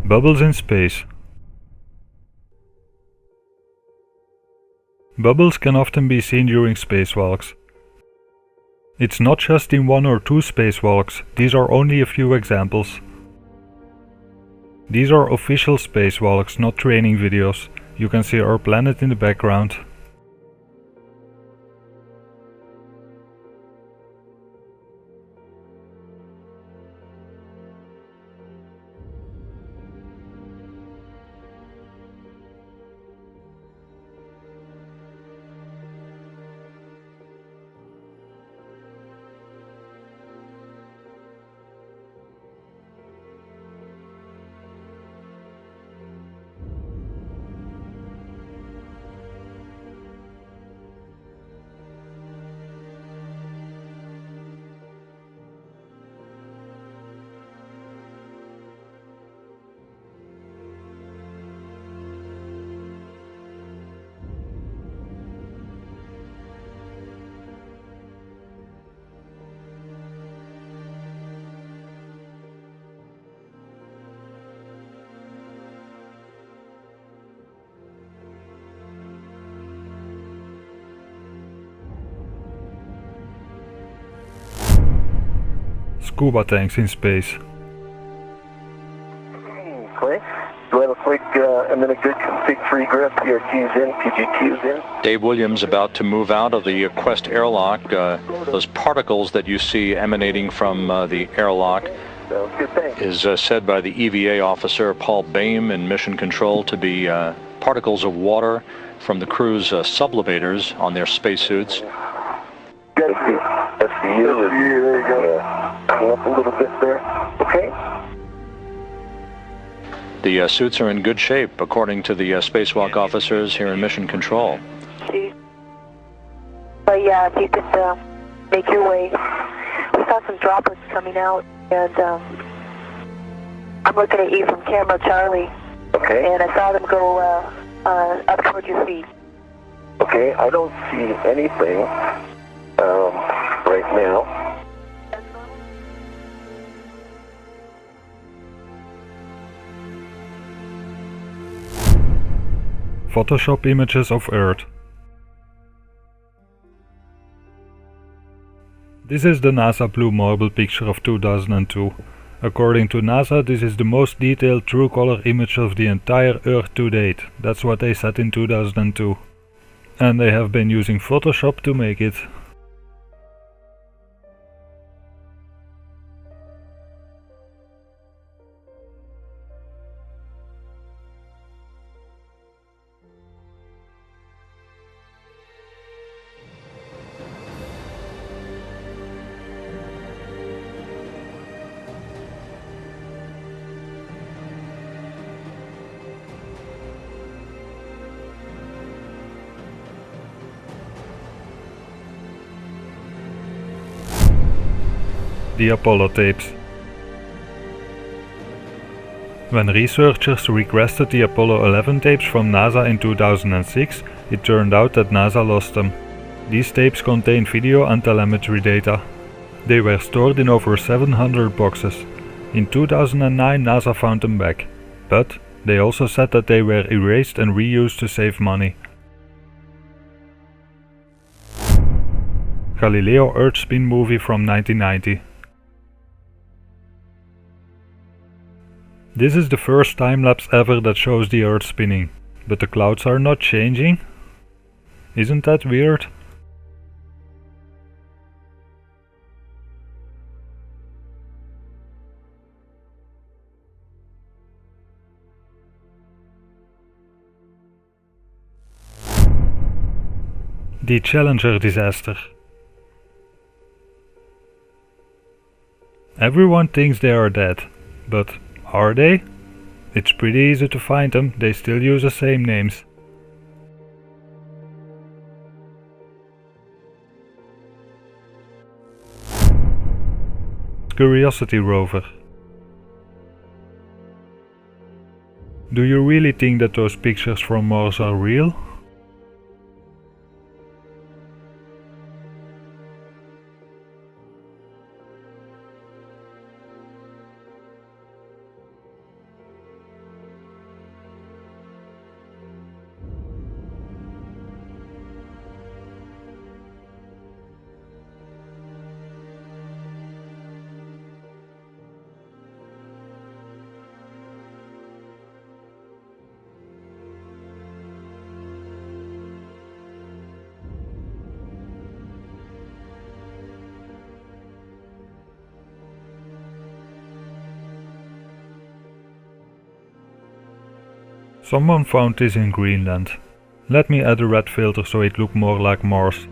Bubbles in space. Bubbles can often be seen during spacewalks. It's not just in 1 or 2 spacewalks, these are only a few examples. These are official spacewalks, not training videos. You can see our planet in the background. Scuba tanks in space. Okay. Do I have a quick and then a good config free grip? PRQ's in, PGQ's in. Dave Williams about to move out of the Quest airlock. Those particles that you see emanating from the airlock Sounds good, thanks. is said by the EVA officer Paul Baim in Mission Control to be particles of water from the crew's sublimators on their spacesuits. Good. SCU, there you go. Come up a little bit there. Okay. The suits are in good shape, according to the spacewalk officers here in Mission Control. But yeah, if you could make your way. We saw some droplets coming out, and I'm looking at you from camera, Charlie. Okay. And I saw them go up toward your feet. Okay, I don't see anything right now. Photoshop images of Earth. This is the NASA Blue Marble picture of 2002. According to NASA, this is the most detailed true color image of the entire Earth to date. That's what they said in 2002. And they have been using Photoshop to make it. The Apollo tapes. When researchers requested the Apollo 11 tapes from NASA in 2006, it turned out that NASA lost them. These tapes contain video and telemetry data. They were stored in over 700 boxes. In 2009 NASA found them back, but they also said that they were erased and reused to save money. Galileo Earth spin movie from 1990. This is the first time-lapse ever that shows the Earth spinning, but the clouds are not changing? Isn't that weird? The Challenger disaster. Everyone thinks they are dead, but are they? It's pretty easy to find them, they still use the same names. Curiosity rover. Do you really think that those pictures from Mars are real? Someone found this in Greenland. Let me add a red filter so it looks more like Mars.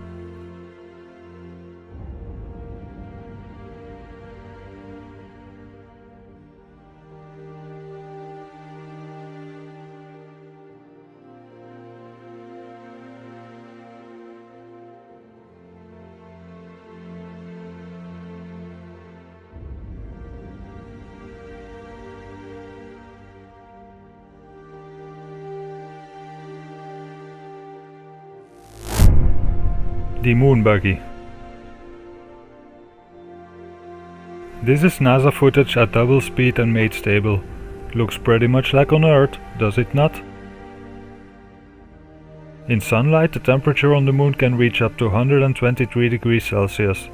The moon buggy. This is NASA footage at double speed and made stable. Looks pretty much like on Earth, does it not? In sunlight, the temperature on the moon can reach up to 123 degrees Celsius.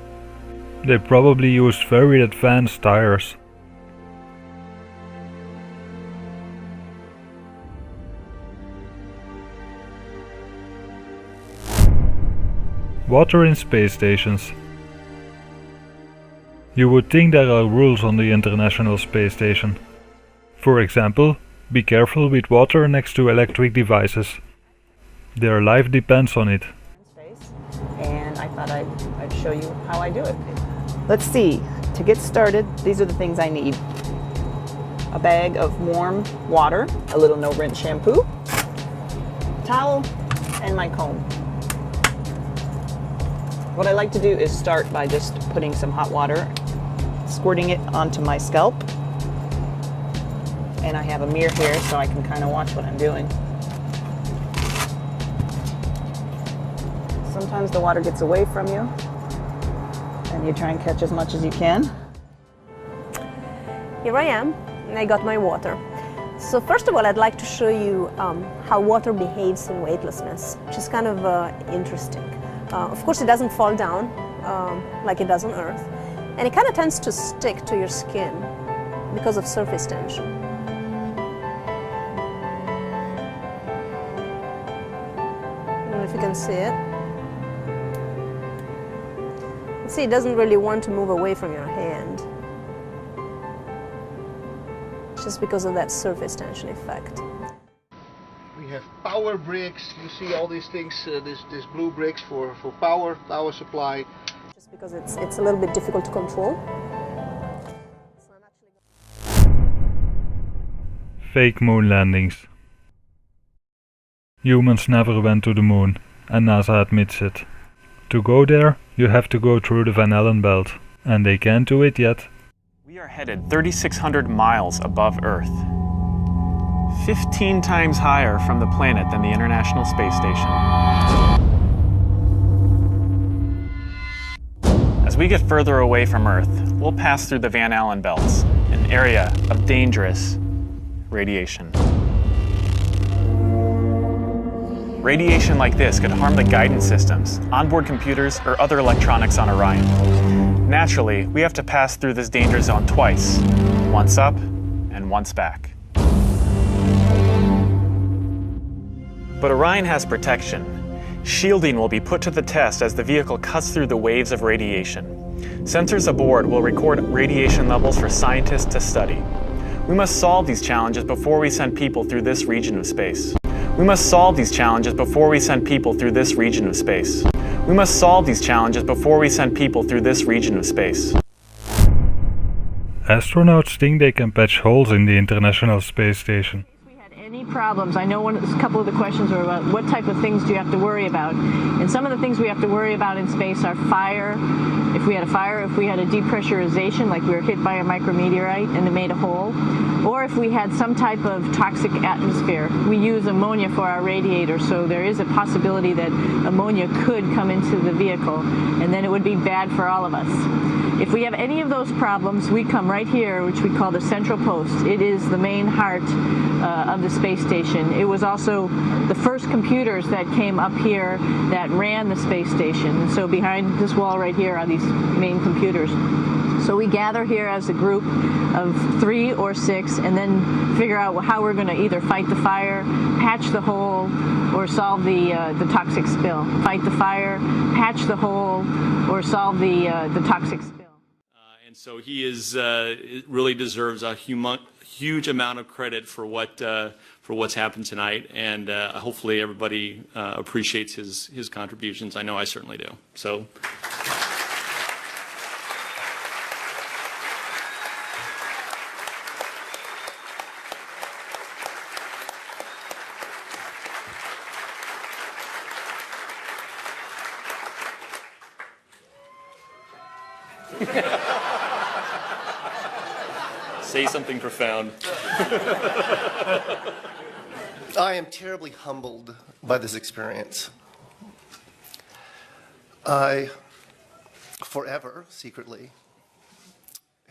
They probably used very advanced tires. Water in space stations. You would think there are rules on the International Space Station. For example, be careful with water next to electric devices. Their life depends on it. And I thought I'd show you how I do it. Let's see, to get started, these are the things I need. A bag of warm water, a little no-rinse shampoo, towel, and my comb. What I like to do is start by just putting some hot water, squirting it onto my scalp. And I have a mirror here so I can kind of watch what I'm doing. Sometimes the water gets away from you and you try and catch as much as you can. Here I am, and I got my water. So first of all, I'd like to show you how water behaves in weightlessness, which is kind of interesting. Of course, it doesn't fall down like it does on Earth, and it kind of tends to stick to your skin because of surface tension. I don't know if you can see it. See, it doesn't really want to move away from your hand, just because of that surface tension effect. We have power bricks. You see all these things, this blue bricks for power supply. Just because it's a little bit difficult to control. Fake moon landings. Humans never went to the moon, and NASA admits it. To go there, you have to go through the Van Allen belt, and they can't do it yet. We are headed 3,600 miles above Earth, 15 times higher from the planet than the International Space Station. As we get further away from Earth, we'll pass through the Van Allen belts, an area of dangerous radiation. Radiation like this could harm the guidance systems, onboard computers, or other electronics on Orion. Naturally, we have to pass through this danger zone twice, once up and once back. But Orion has protection. Shielding will be put to the test as the vehicle cuts through the waves of radiation. Sensors aboard will record radiation levels for scientists to study. We must solve these challenges before we send people through this region of space. We must solve these challenges before we send people through this region of space. We must solve these challenges before we send people through this region of space. Astronauts think they can patch holes in the International Space Station. Any problems? I know a couple of the questions are about what type of things do you have to worry about. And some of the things we have to worry about in space are fire. If we had a fire, if we had a depressurization, like we were hit by a micrometeorite and it made a hole, or if we had some type of toxic atmosphere. We use ammonia for our radiator, so there is a possibility that ammonia could come into the vehicle, and then it would be bad for all of us. If we have any of those problems, we come right here, which we call the central post. It is the main heart of the space station. It was also the first computers that came up here that ran the space station. And so behind this wall right here are these main computers. So we gather here as a group of 3 or 6 and then figure out how we're going to either fight the fire, patch the hole, or solve the toxic spill. Fight the fire, patch the hole, or solve the toxic spill. So he is really deserves a huge amount of credit for what's happened tonight, and hopefully everybody appreciates his contributions. I know I certainly do. So. Say something profound. I am terribly humbled by this experience. I, forever, secretly,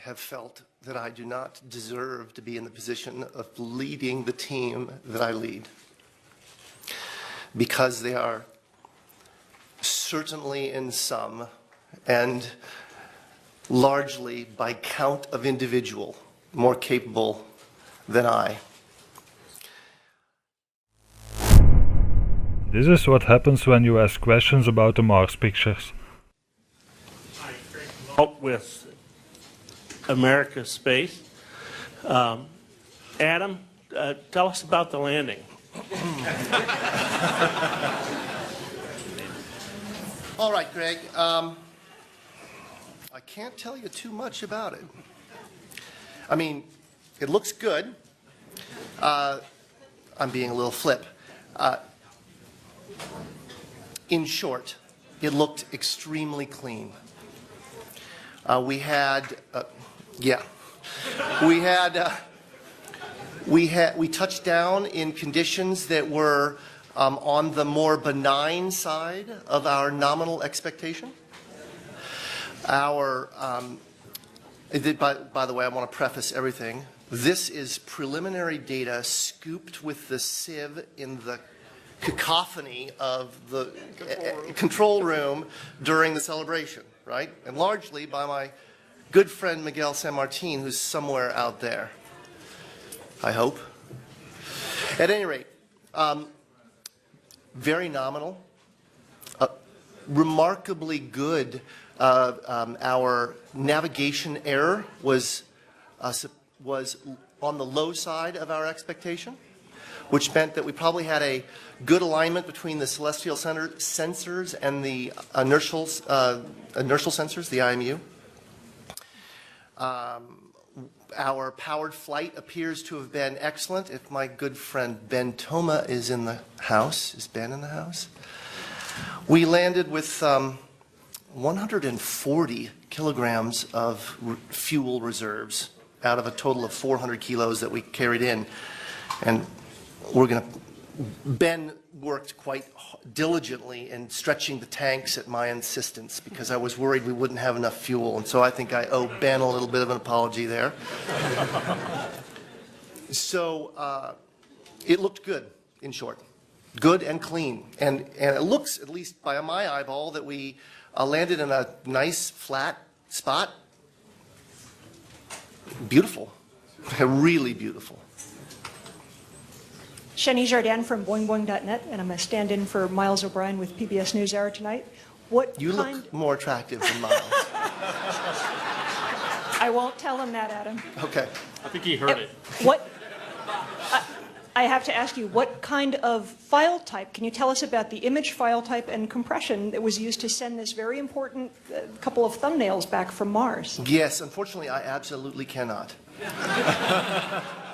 have felt that I do not deserve to be in the position of leading the team that I lead, because they are certainly in some, and largely by count of individual, more capable than I. This is what happens when you ask questions about the Mars pictures. With America's space. Adam, tell us about the landing. All right, Greg. I can't tell you too much about it. I mean, it looks good. I'm being a little flip. In short, it looked extremely clean. We touched down in conditions that were on the more benign side of our nominal expectation. By the way, I want to preface everything. This is preliminary data scooped with the sieve in the cacophony of the control room during the celebration, right? And largely by my good friend Miguel San Martin, who's somewhere out there, I hope. At any rate, very nominal, remarkably good. Our navigation error was on the low side of our expectation, which meant that we probably had a good alignment between the celestial sensors and the inertial sensors, the IMU. Our powered flight appears to have been excellent. If my good friend Ben Toma is in the house, is Ben in the house? We landed with 140 kilograms of fuel reserves out of a total of 400 kilos that we carried in. And Ben worked quite diligently in stretching the tanks at my insistence because I was worried we wouldn't have enough fuel. And so I think I owe Ben a little bit of an apology there. So it looked good, in short. Good and clean. And it looks, at least by my eyeball, that we landed in a nice flat spot. Beautiful. Really beautiful. Shani Jardin from boingboing.net, and I'm a stand-in for Miles O'Brien with PBS NewsHour tonight. You look more attractive than Miles. I won't tell him that, Adam. Okay. I think he heard it. I have to ask you, what kind of file type, can you tell us about the image file type and compression that was used to send this very important couple of thumbnails back from Mars? Yes, unfortunately, I absolutely cannot.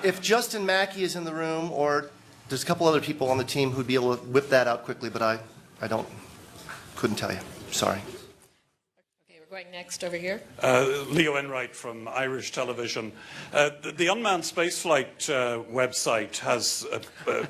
If Justin Mackey is in the room, or there's a couple other people on the team who'd be able to whip that out quickly, but I couldn't tell you. Sorry. Okay, we're going next over here. Leo Enright from Irish Television. The unmanned spaceflight website has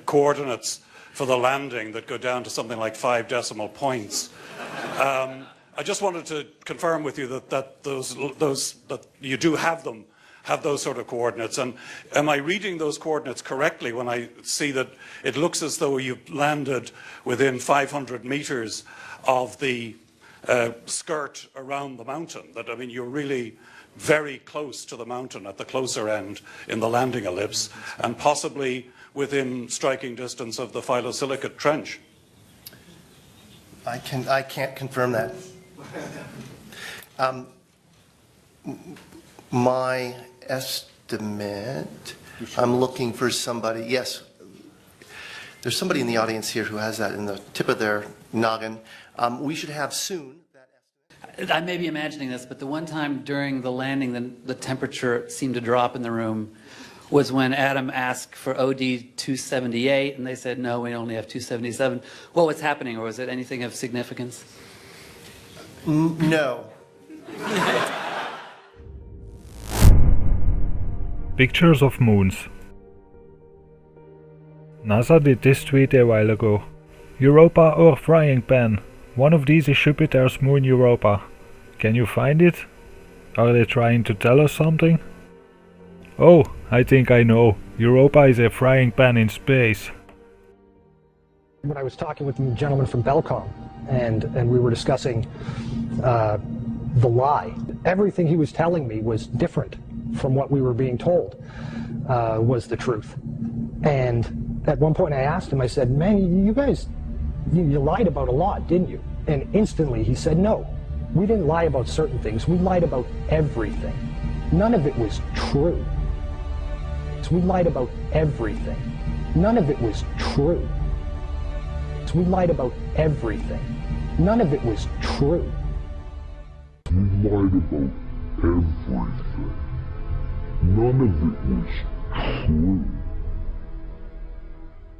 coordinates for the landing that go down to something like 5 decimal points. I just wanted to confirm with you that you do have them. Have those sort of coordinates, and am I reading those coordinates correctly when I see that it looks as though you've landed within 500 meters of the skirt around the mountain? That, I mean, you're really very close to the mountain at the closer end in the landing ellipse, and possibly within striking distance of the phyllosilicate trench. I can't confirm that. My estimate, I'm looking for somebody, yes. There's somebody in the audience here who has that in the tip of their noggin. We should have soon. I may be imagining this, but the one time during the landing the temperature seemed to drop in the room was when Adam asked for OD 278, and they said, no, we only have 277. What was happening, or was it anything of significance? No. Pictures of moons. NASA did this tweet a while ago. Europa or frying pan? One of these is Jupiter's moon Europa. Can you find it? Are they trying to tell us something? Oh, I think I know. Europa is a frying pan in space. When I was talking with the gentleman from Belcom, and we were discussing the lie, everything he was telling me was different from what we were being told was the truth. And at one point I asked him, I said, man, you guys, you lied about a lot, didn't you? And instantly he said, no, we didn't lie about certain things. We lied about everything. None of it was true. We lied about everything. None of it was true. We lied about everything. None of it was true. We lied about everything. None of it was true.